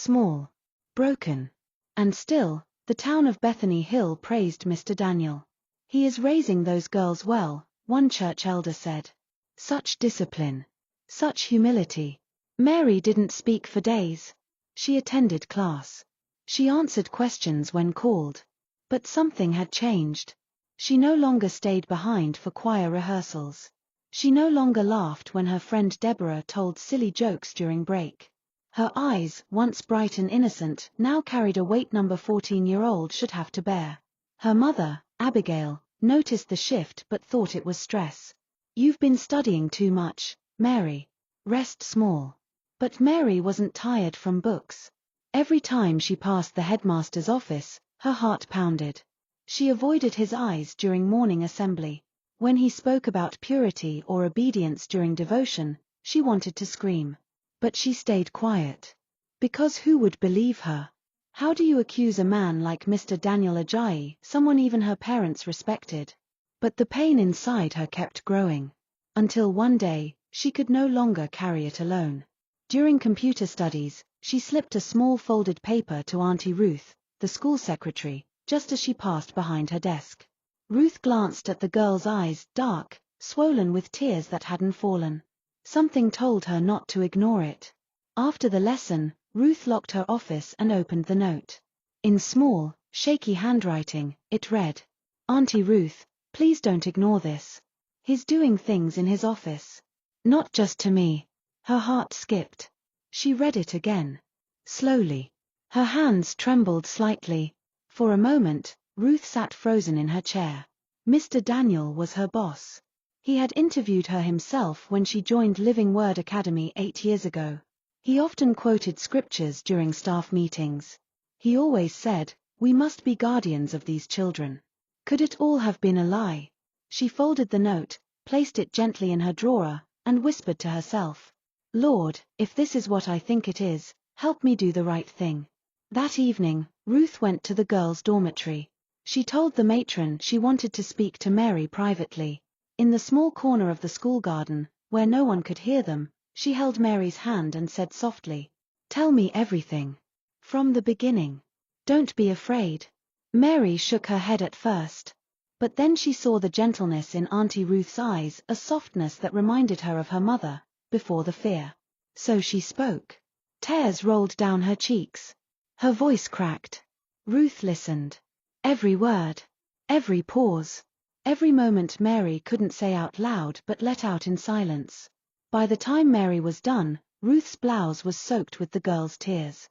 small, broken. And still, the town of Bethany Hill praised Mr. Daniel. "He is raising those girls well," one church elder said. "Such discipline. Such humility." Mary didn't speak for days. She attended class. She answered questions when called. But something had changed. She no longer stayed behind for choir rehearsals. She no longer laughed when her friend Deborah told silly jokes during break. Her eyes, once bright and innocent, now carried a weight no 14-year-old should have to bear. Her mother, Abigail, noticed the shift but thought it was stress. "You've been studying too much, Mary. Rest small." But Mary wasn't tired from books. Every time she passed the headmaster's office, her heart pounded. She avoided his eyes during morning assembly. When he spoke about purity or obedience during devotion, she wanted to scream. But she stayed quiet. Because who would believe her? How do you accuse a man like Mr. Daniel Ajayi, someone even her parents respected? But the pain inside her kept growing. Until one day, she could no longer carry it alone. During computer studies, she slipped a small folded paper to Auntie Ruth, the school secretary, just as she passed behind her desk. Ruth glanced at the girl's eyes, dark, swollen with tears that hadn't fallen. Something told her not to ignore it. After the lesson, Ruth locked her office and opened the note. In small, shaky handwriting, it read, "Auntie Ruth, please don't ignore this. He's doing things in his office. Not just to me." Her heart skipped. She read it again. Slowly. Her hands trembled slightly. For a moment, Ruth sat frozen in her chair. Mr. Daniel was her boss. He had interviewed her himself when she joined Living Word Academy 8 years ago. He often quoted scriptures during staff meetings. He always said, "We must be guardians of these children." Could it all have been a lie? She folded the note, placed it gently in her drawer, and whispered to herself, "Lord, if this is what I think it is, help me do the right thing." That evening, Ruth went to the girls' dormitory. She told the matron she wanted to speak to Mary privately. In the small corner of the school garden, where no one could hear them, she held Mary's hand and said softly, "Tell me everything. From the beginning. Don't be afraid." Mary shook her head at first. But then she saw the gentleness in Auntie Ruth's eyes, a softness that reminded her of her mother, before the fear. So she spoke. Tears rolled down her cheeks. Her voice cracked. Ruth listened. Every word. Every pause. Every moment Mary couldn't say out loud but let out in silence. By the time Mary was done, Ruth's blouse was soaked with the girls' tears.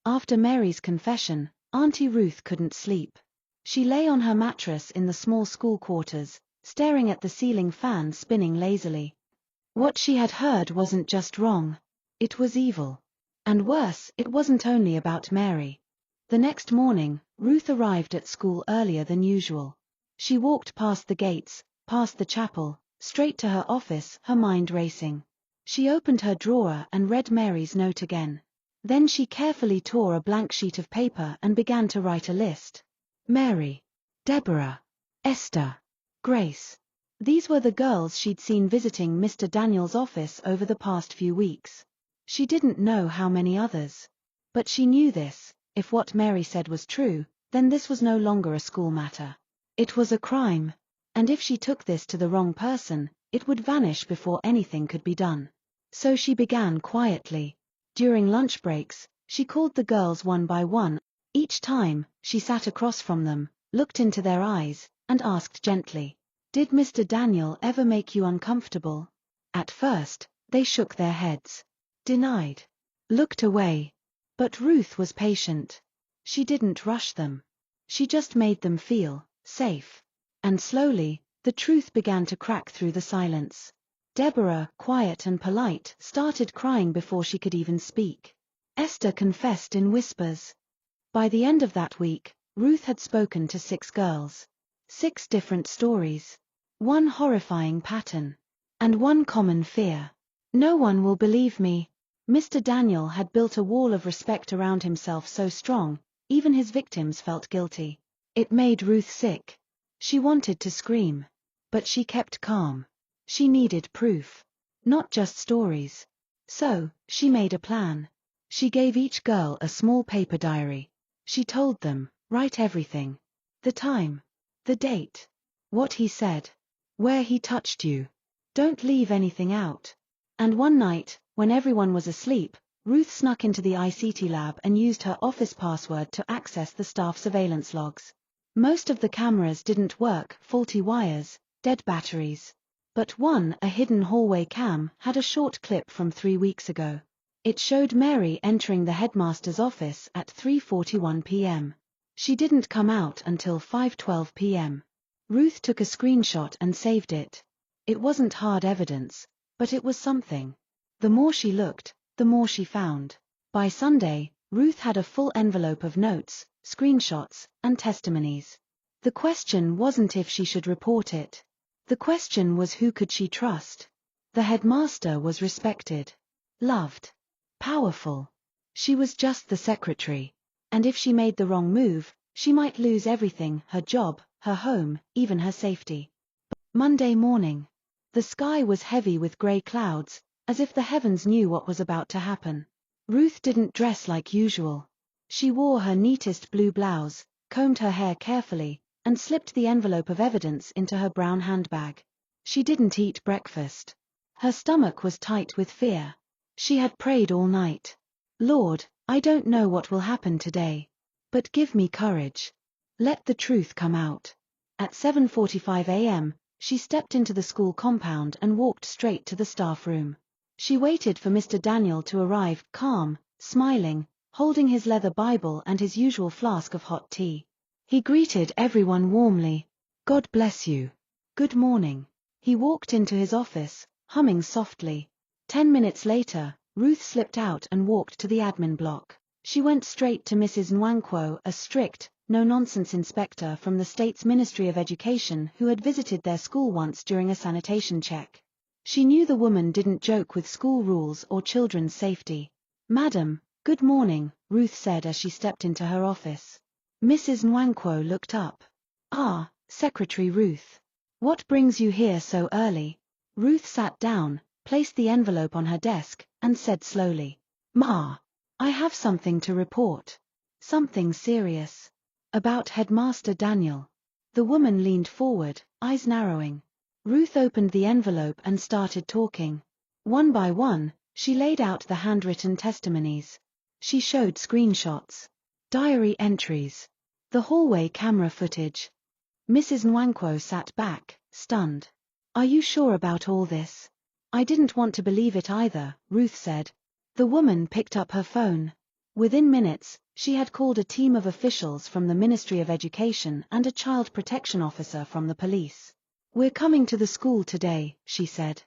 After Mary's confession, Auntie Ruth couldn't sleep. She lay on her mattress in the small school quarters, staring at the ceiling fan spinning lazily. What she had heard wasn't just wrong. It was evil. And worse, it wasn't only about Mary. The next morning, Ruth arrived at school earlier than usual. She walked past the gates, past the chapel, straight to her office, her mind racing. She opened her drawer and read Mary's note again. Then she carefully tore a blank sheet of paper and began to write a list. Mary, Deborah, Esther, Grace. These were the girls she'd seen visiting Mr. Daniel's office over the past few weeks. She didn't know how many others. But she knew this: if what Mary said was true, then this was no longer a school matter. It was a crime. And if she took this to the wrong person, it would vanish before anything could be done. So she began quietly. During lunch breaks, she called the girls one by one. Each time, she sat across from them, looked into their eyes, and asked gently, "Did Mr. Daniel ever make you uncomfortable?" At first, they shook their heads. Denied. Looked away. But Ruth was patient. She didn't rush them. She just made them feel safe. And slowly, the truth began to crack through the silence. Deborah, quiet and polite, started crying before she could even speak. Esther confessed in whispers. By the end of that week, Ruth had spoken to 6 girls. 6 different stories. One horrifying pattern. And one common fear. No one will believe me. Mr. Daniel had built a wall of respect around himself so strong, even his victims felt guilty. It made Ruth sick. She wanted to scream. But she kept calm. She needed proof. Not just stories. So, she made a plan. She gave each girl a small paper diary. She told them, write everything. The time. The date. What he said. Where he touched you. Don't leave anything out. And one night, when everyone was asleep, Ruth snuck into the ICT lab and used her office password to access the staff surveillance logs. Most of the cameras didn't work, faulty wires, dead batteries. But one, a hidden hallway cam, had a short clip from 3 weeks ago. It showed Mary entering the headmaster's office at 3:41 p.m. She didn't come out until 5:12 p.m. Ruth took a screenshot and saved it. It wasn't hard evidence, but it was something. The more she looked, the more she found. By Sunday, Ruth had a full envelope of notes, screenshots, and testimonies. The question wasn't if she should report it. The question was who could she trust? The headmaster was respected, loved, powerful. She was just the secretary. And if she made the wrong move, she might lose everything, her job, her home, even her safety. Monday morning. The sky was heavy with grey clouds, as if the heavens knew what was about to happen. Ruth didn't dress like usual. She wore her neatest blue blouse, combed her hair carefully, and slipped the envelope of evidence into her brown handbag. She didn't eat breakfast. Her stomach was tight with fear. She had prayed all night. Lord, I don't know what will happen today. But give me courage. Let the truth come out. At 7:45 a.m., she stepped into the school compound and walked straight to the staff room. She waited for Mr. Daniel to arrive, calm, smiling, holding his leather Bible and his usual flask of hot tea. He greeted everyone warmly. God bless you. Good morning. He walked into his office, humming softly. 10 minutes later, Ruth slipped out and walked to the admin block. She went straight to Mrs. Nwankwo, a strict, no-nonsense inspector from the state's Ministry of Education who had visited their school once during a sanitation check. She knew the woman didn't joke with school rules or children's safety. Madam, good morning, Ruth said as she stepped into her office. Mrs. Nwankwo looked up. Ah, Secretary Ruth. What brings you here so early? Ruth sat down, placed the envelope on her desk, and said slowly, Ma, I have something to report. Something serious. About Headmaster Daniel. The woman leaned forward, eyes narrowing. Ruth opened the envelope and started talking. One by one, she laid out the handwritten testimonies. She showed screenshots, diary entries, the hallway camera footage. Mrs. Nwankwo sat back, stunned. Are you sure about all this? I didn't want to believe it either, Ruth said. The woman picked up her phone. Within minutes, she had called a team of officials from the Ministry of Education and a child protection officer from the police. We're coming to the school today, she said.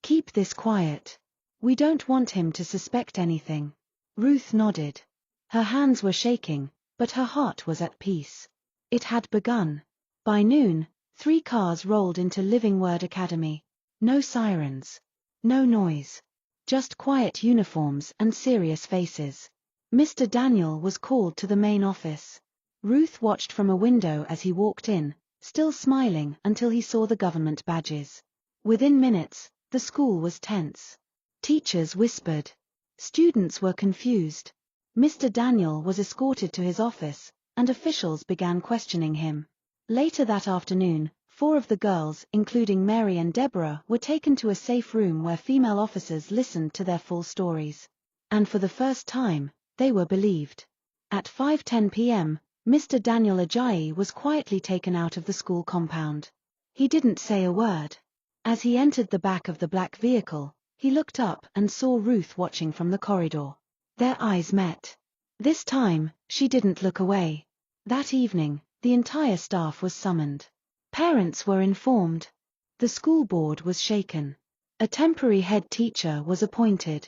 Keep this quiet. We don't want him to suspect anything. Ruth nodded. Her hands were shaking, but her heart was at peace. It had begun. By noon, 3 cars rolled into Living Word Academy. No sirens. No noise. Just quiet uniforms and serious faces. Mr. Daniel was called to the main office. Ruth watched from a window as he walked in, still smiling until he saw the government badges. Within minutes, the school was tense. Teachers whispered. Students were confused. Mr. Daniel was escorted to his office, and officials began questioning him. Later that afternoon, 4 of the girls, including Mary and Deborah, were taken to a safe room where female officers listened to their full stories. And for the first time, they were believed. At 5:10 p.m., Mr. Daniel Ajayi was quietly taken out of the school compound. He didn't say a word. As he entered the back of the black vehicle, he looked up and saw Ruth watching from the corridor. Their eyes met. This time, she didn't look away. That evening, the entire staff was summoned. Parents were informed. The school board was shaken. A temporary head teacher was appointed.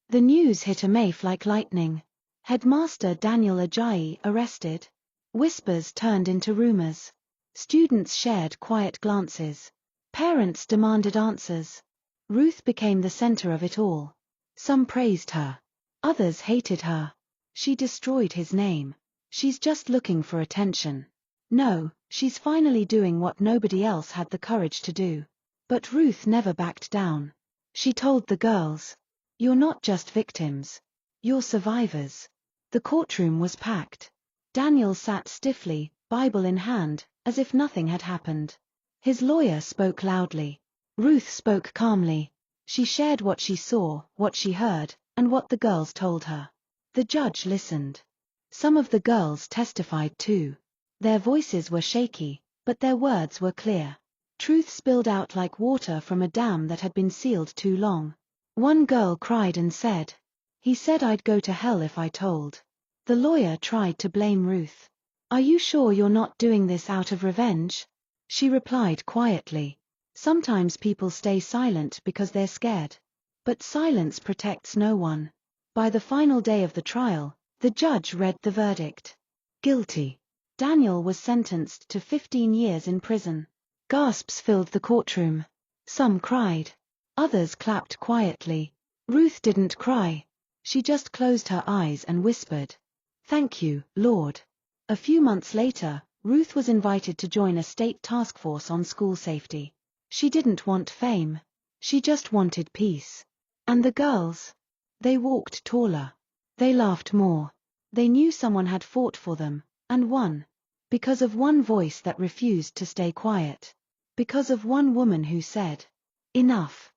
The news hit Amafe like lightning. Headmaster Daniel Ajayi arrested. Whispers turned into rumors. Students shared quiet glances. Parents demanded answers. Ruth became the center of it all. Some praised her. Others hated her. She destroyed his name. She's just looking for attention. No, she's finally doing what nobody else had the courage to do. But Ruth never backed down. She told the girls, you're not just victims. You're survivors. The courtroom was packed. Daniel sat stiffly, Bible in hand, as if nothing had happened. His lawyer spoke loudly. Ruth spoke calmly. She shared what she saw, what she heard, and what the girls told her. The judge listened. Some of the girls testified too. Their voices were shaky, but their words were clear. Truth spilled out like water from a dam that had been sealed too long. One girl cried and said, "He said I'd go to hell if I told." The lawyer tried to blame Ruth. "Are you sure you're not doing this out of revenge?" She replied quietly, "Sometimes people stay silent because they're scared. But silence protects no one." By the final day of the trial, the judge read the verdict. Guilty. Daniel was sentenced to 15 years in prison. Gasps filled the courtroom. Some cried. Others clapped quietly. Ruth didn't cry. She just closed her eyes and whispered, "Thank you, Lord." A few months later, Ruth was invited to join a state task force on school safety. She didn't want fame. She just wanted peace. And the girls? They walked taller. They laughed more. They knew someone had fought for them, and won. Because of one voice that refused to stay quiet. Because of one woman who said, "Enough."